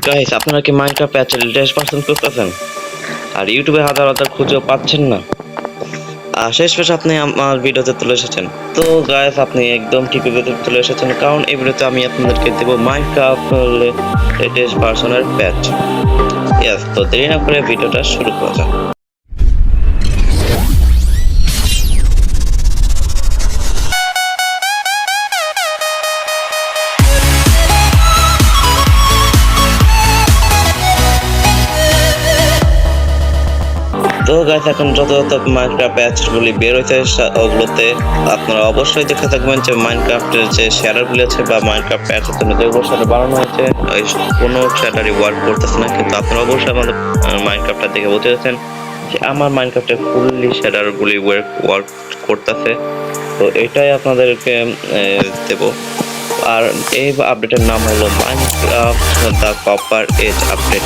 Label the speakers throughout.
Speaker 1: Guys, আপনারা কি Minecraft প্যাচের latest version খুঁজতেছেন আর ইউটিউবে হাজার হাজার খুঁজেও পাচ্ছেন না? শেষমেশ আপনি আমার ভিডিওতে চলে এসেছেন। তো গাইস, আপনি একদম ঠিক ভিডিওতে চলে এসেছেন, কারণ এই ভিডিওতে আমি আপনাদেরকে দেবো মাইনক্রাফট লেটেস্ট ভার্সনের প্যাচ। ইয়েস, তো দেরি না করে ভিডিওটা শুরু করা যাক। তো গাইস, এখন যত মাইনক্রাফট প্যাচগুলি বের হয়েছে ওগুলোতে আপনারা অবশ্যই দেখে থাকবেন যে মাইনক্রাফটের যে শ্যাডারগুলি আছে বা মাইনক্রাফট প্যাচের জন্য যেগুলো শ্যাডার বানানো হয়েছে কোনো শ্যাডারই ওয়ার্ক করতেছে না, কিন্তু আপনারা অবশ্যই আমাদের মাইনক্রাফটটা দেখে বলতে চাচ্ছেন যে আমার মাইনক্রাফটের ফুললি শ্যাডারগুলি ওয়ার্ক করতেছে। তো এটাই আপনাদেরকে দেব। আর এই আপডেটের নাম হলো Minecraft the copper age update.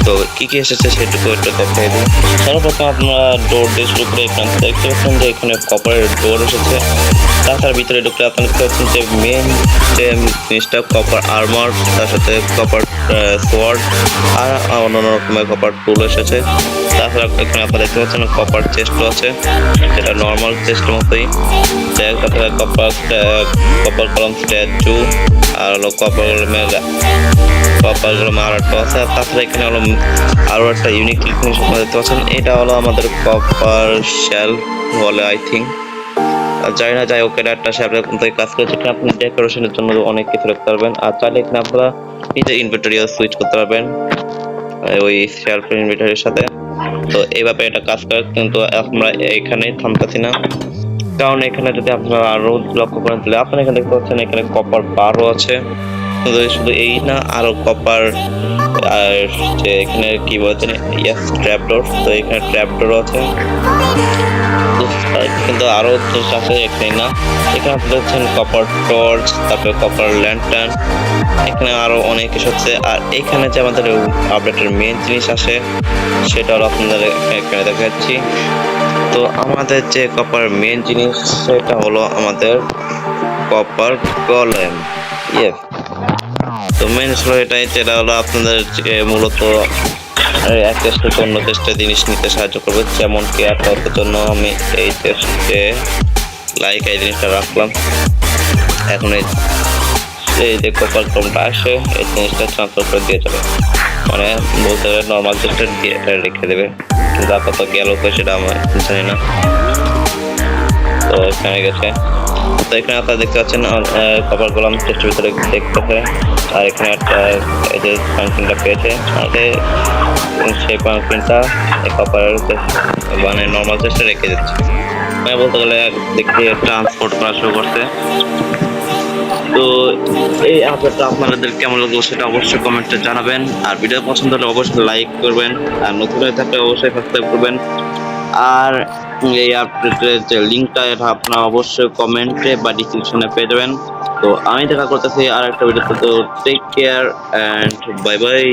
Speaker 1: তো কি কি এসেছে সেটুকু একটু দেখাই দিই। সর্বপ্রথম আপনারা ডোর ডিসের উপরে এখানে দেখতে পাচ্ছেন যে এখানে কপারের ডোর এসেছে। তাছাড়া ভিতরে ঢুকলে আপনারা দেখতে পাচ্ছেন যে মেন যে জিনিসটা কপার আর্মার, তার সাথে কপার সোয়ার্ড আর অন্যান্য রকমের কপার টুল এসেছে। তাছাড়া এখানে আপনারা দেখতে পাচ্ছেন কপার চেস্টও আছে, যেটা নর্মাল চেস্টের মতোই। তাছাড়া কপার কলম স্ট্যাচু আর হলো কপার আর্টও আছে। তাছাড়া এখানে হলো আরো একটা ইউনিক জিনিস আপনারা দেখতে পাচ্ছেন, এটা হলো আমাদের কপার শেল বলে আই থিঙ্ক, জানি না, যাই হোক এটা একটা শেলের মতো কাজ করে, যেখানে আপনি ডেকোরেশনের জন্য অনেক কিছু রাখতে পারবেন। আর চাইলে এখানে আপনারা নিজের ইনভেন্টরিও সুইচ করতে পারবেন ওই শেলফ ইনভেন্টরির সাথে। তো এইভাবে এটা কাজ করে, কিন্তু আমরা এখানে থামতেছি না, কারণ এখানে যদি আপনারা আরো লক্ষ্য করেন তাহলে আপনারা এখানে দেখতে পাচ্ছেন এখানে কপার বারও আছে। শুধু এই না, আরো কপার আর যে এখানে কি বলছেন ট্র্যাপডোর, তো এখানে ট্র্যাপডোরও আছে। কিন্তু আরো জিনিস আছে এখানে না, এখানে দেখছেন কপার টর্চ, তারপরে কপার ল্যান্টার্ন, এখানে আরো অনেক কিছু হচ্ছে। আর এখানে যে আমাদের আপডেটের মেন জিনিস আসে সেটা হলো আপনাদের এখানে দেখাচ্ছি। তো আমাদের যে কপার মেন জিনিস সেটা হলো আমাদের কপার কলম। ইয়েস, তো মেন হলো এটাই, যেটা হলো আপনাদের মূলত এক টেস্ট থেকে অন্য টেস্টের জিনিস নিতে সাহায্য করবে। যেমন কি আপনার জন্য আমি এই টেস্টে এই জিনিসটা রাখলাম। এখন এই যে কপার কলমটা আসে এই জিনিসটা ট্রান্সফার করে দিয়ে যাবে, মানে বলতে গেলে নর্মাল টেস্টে দিয়ে রেখে দেবে, কিন্তু আপাতত গেল সেটা আমার জানি না। তো এখানে গেছে, তো এখানে আপনারা দেখতে পাচ্ছেন কপার কলম টেস্টের ভিতরে দেখতেছে। আর এখানে একটা এই যে ফাংশনটা পেয়েছে, সেই ফাংশনটা কপারের মানে নর্মাল টেস্টে রেখে দিচ্ছে, মানে বলতে গেলে দেখতে ট্রান্সপোর্ট করা শুরু করছে। তো এই আপডেটটা আপনাদের কেমন লাগলো সেটা অবশ্যই কমেন্টে জানাবেন। আর ভিডিও পছন্দ হলে অবশ্যই লাইক করবেন, আর নতুন হয়ে থাকলে অবশ্যই সাবস্ক্রাইব করবেন। আর এই আপডেটের যে লিঙ্কটা এটা আপনারা অবশ্যই কমেন্টে বা ডিসক্রিপশনে পেয়ে যাবেন। তো আমি দেখা করতেছি আর একটা ভিডিওতে। তো take care and bye by.